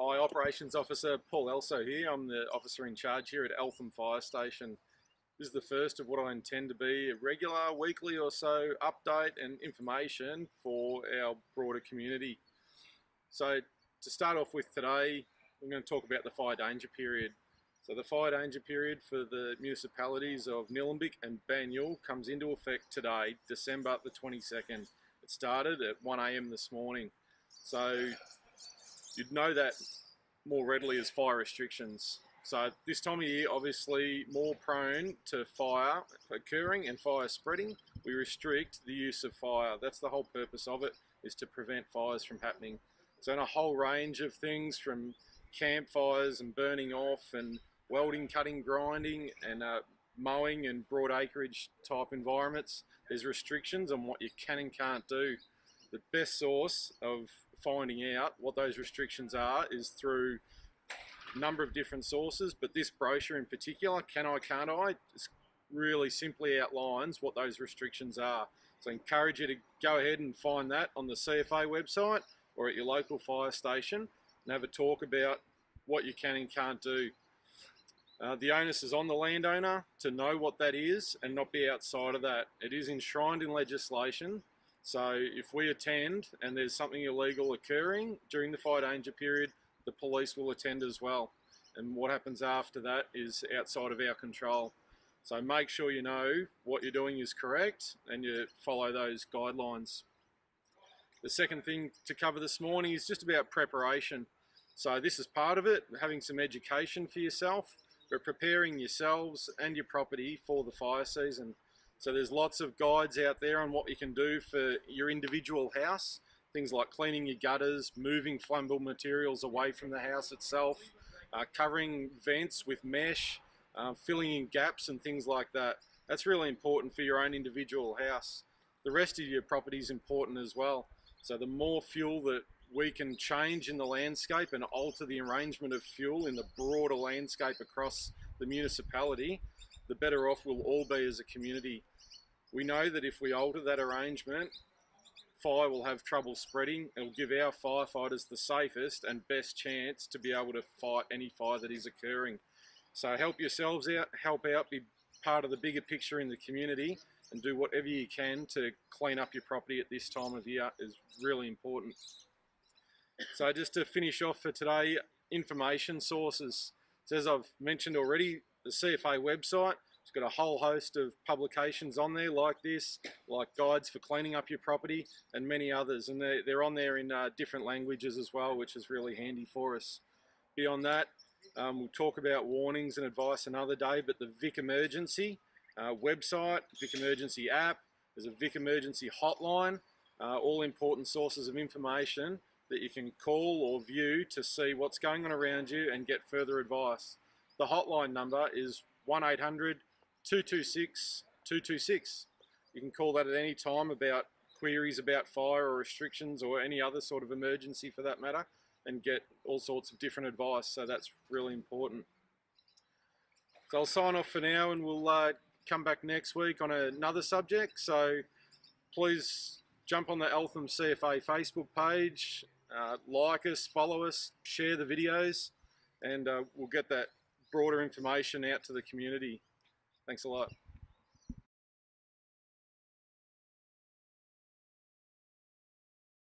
Hi, Operations Officer Paul Elso here. I'm the officer in charge here at Eltham Fire Station. This is the first of what I intend to be a regular, weekly or so update and information for our broader community. So to start off with today, I'm going to talk about the fire danger period. So the fire danger period for the municipalities of Nillumbik and Banyule comes into effect today, December the 22nd. It started at 1 AM this morning. So you'd know that more readily as fire restrictions. So this time of year, obviously more prone to fire occurring and fire spreading. We restrict the use of fire. That's the whole purpose of it, is to prevent fires from happening. So in a whole range of things, from campfires and burning off and welding, cutting, grinding and mowing and broad acreage type environments, there's restrictions on what you can and can't do. The best source of finding out what those restrictions are is through a number of different sources, but this brochure in particular, Can I, Can't I, really simply outlines what those restrictions are. So I encourage you to go ahead and find that on the CFA website or at your local fire station and have a talk about what you can and can't do. The onus is on the landowner to know what that is and not be outside of that. It is enshrined in legislation. So if we attend and there's something illegal occurring during the fire danger period, the police will attend as well. And what happens after that is outside of our control. So make sure you know what you're doing is correct and you follow those guidelines. The second thing to cover this morning is just about preparation. So this is part of it, having some education for yourself, but preparing yourselves and your property for the fire season. So there's lots of guides out there on what you can do for your individual house. Things like cleaning your gutters, moving flammable materials away from the house itself, covering vents with mesh, filling in gaps and things like that. That's really important for your own individual house. The rest of your property is important as well. So the more fuel that we can change in the landscape and alter the arrangement of fuel in the broader landscape across the municipality, the better off we'll all be as a community. We know that if we alter that arrangement, fire will have trouble spreading. It'll give our firefighters the safest and best chance to be able to fight any fire that is occurring. So help yourselves out, help out, be part of the bigger picture in the community and do whatever you can to clean up your property at this time of year is really important. So just to finish off for today, information sources. So as I've mentioned already, the CFA website, it's got a whole host of publications on there like this, like guides for cleaning up your property and many others. And they're on there in different languages as well, which is really handy for us. Beyond that, we'll talk about warnings and advice another day, but the Vic Emergency website, Vic Emergency app, there's a Vic Emergency hotline, all important sources of information that you can call or view to see what's going on around you and get further advice. The hotline number is 1-800-226-226. You can call that at any time about queries about fire or restrictions or any other sort of emergency for that matter and get all sorts of different advice, so that's really important. So I'll sign off for now and we'll come back next week on another subject. So please jump on the Eltham CFA Facebook page, like us, follow us, share the videos, and we'll get that broader information out to the community. Thanks a lot.